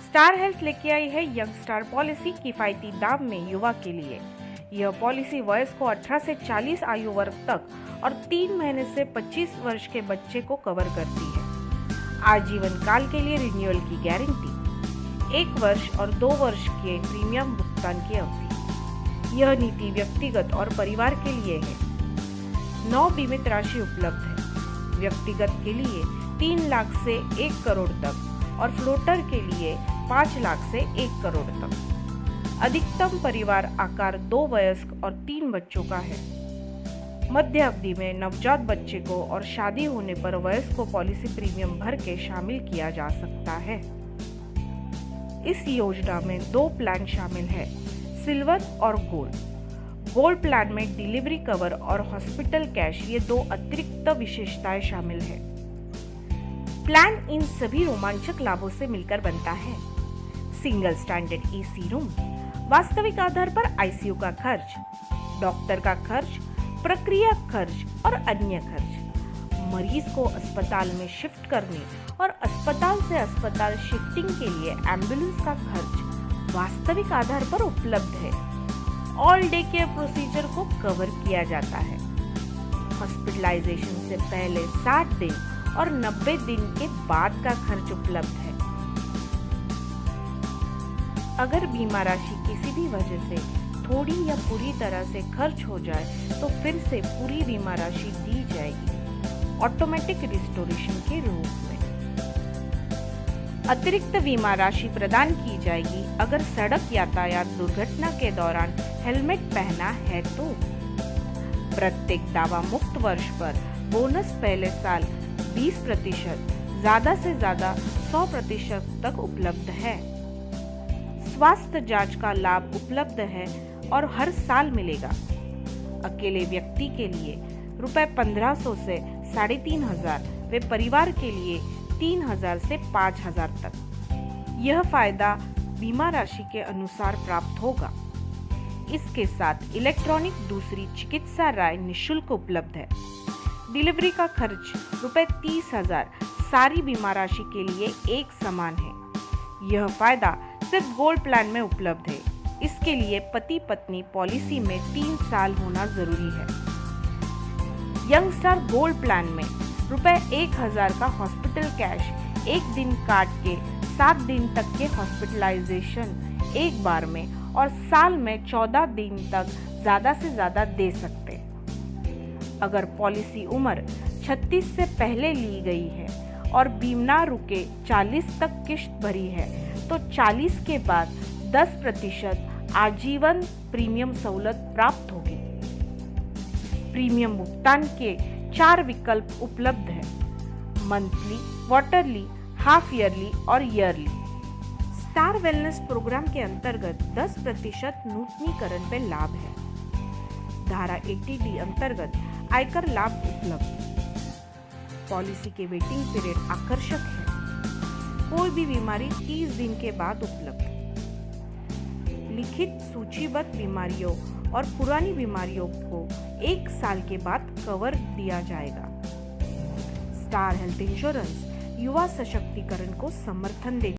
Star health लेके आई है young star policy किफायती दाम में युवा के लिए। यह पॉलिसी वयस्क को 18 से 40 आयु वर्ग तक और 3 महीने से 25 वर्ष के बच्चे को कवर करती है। आजीवन काल के लिए रिन्यूअल की गारंटी, 1 वर्ष और 2 वर्ष के प्रीमियम भुगतान की अवधि। यह नीति व्यक्तिगत और परिवार के लिए है। 9 बीमित राशि उपलब्ध है। व्यक्तिगत के लिए 3 लाख से 1 करोड़ तक और फ्लोटर के लिए 5 लाख से 1 करोड़ तक। अधिकतम परिवार आकार 2 वयस्क और 3 बच्चों का है। मध्य अवधि में नवजात बच्चे को और शादी होने पर वयस्क को पॉलिसी प्रीमियम भर के शामिल किया जा सकता है। इस योजना में 2 प्लान शामिल है, सिल्वर और गोल्ड। गोल्ड प्लान में डिलीवरी कवर और हॉस्पिटल कैश ये 2 अतिरिक्त विशेषताएं शामिल है। प्लान इन सभी रोमांचक लाभों से मिलकर बनता है। सिंगल स्टैंडर्ड एसी रूम, वास्तविक आधार पर आईसीयू का खर्च, डॉक्टर का खर्च, प्रक्रिया खर्च और अन्य खर्च, मरीज को अस्पताल में शिफ्ट करने और अस्पताल से अस्पताल शिफ्टिंग के लिए एम्बुलेंस का खर्च वास्तविक आधार पर उपलब्ध है। ऑल डे केयर प्रोसीजर को कवर किया जाता है। हॉस्पिटलाइजेशन से पहले 60 दिन और 90 दिन के बाद का खर्च उपलब्ध है। अगर बीमा राशि किसी भी वजह से थोड़ी या पूरी तरह से खर्च हो जाए तो फिर से पूरी बीमा राशि दी जाएगी, ऑटोमेटिक रिस्टोरेशन के रूप में। अतिरिक्त बीमा राशि प्रदान की जाएगी अगर सड़क यातायात दुर्घटना के दौरान हेलमेट पहना है तो। प्रत्येक दावा मुक्त वर्ष पर बोनस पहले साल 20%, ज्यादा से ज्यादा 100% तक उपलब्ध है। स्वास्थ्य जांच का लाभ उपलब्ध है और हर साल मिलेगा। अकेले व्यक्ति के लिए रुपए 1500 से 3500 व परिवार के लिए 3000 से 5000 तक। यह फायदा बीमा राशि के अनुसार प्राप्त होगा। इसके साथ इलेक्ट्रॉनिक दूसरी चिकित्सा राय निःशुल्क उपलब्ध है। डिलीवरी का खर्च रुपए 30,000 सारी बीमा राशि के लिए एक समान है। यह फायदा सिर्फ गोल्ड प्लान में उपलब्ध है। इसके लिए पति पत्नी पॉलिसी में 3 साल होना जरूरी है। यंग स्टार गोल्ड प्लान में रुपए 1000 का हॉस्पिटल कैश 1 दिन काट के 7 दिन तक के हॉस्पिटलाइजेशन एक बार में और साल में 14 दिन तक ज्यादा से ज्यादा दे सकते हैं। अगर पॉलिसी उम्र 36 से पहले ली गई है और बीमा रुके 40 तक किश्त भरी है तो 40 के बाद 10% आजीवन प्रीमियम सहूलत प्राप्त होगी। प्रीमियम भुगतान के 4 विकल्प उपलब्ध हैं, मंथली, क्वार्टरली, हाफ ईयरली और ईयरली। स्टार वेलनेस प्रोग्राम के अंतर्गत 10% नूतनीकरण पे लाभ है। धारा 80D अंतर्गत आयकर लाभ उपलब्ध। पॉलिसी के वेटिंग पीरियड आकर्षक है। कोई भी बीमारी 30 दिन के बाद उपलब्ध। लिखित सूचीबद्ध बीमारियों और पुरानी बीमारियों को 1 साल के बाद कवर दिया जाएगा। स्टार हेल्थ इंश्योरेंस युवा सशक्तिकरण को समर्थन देगा।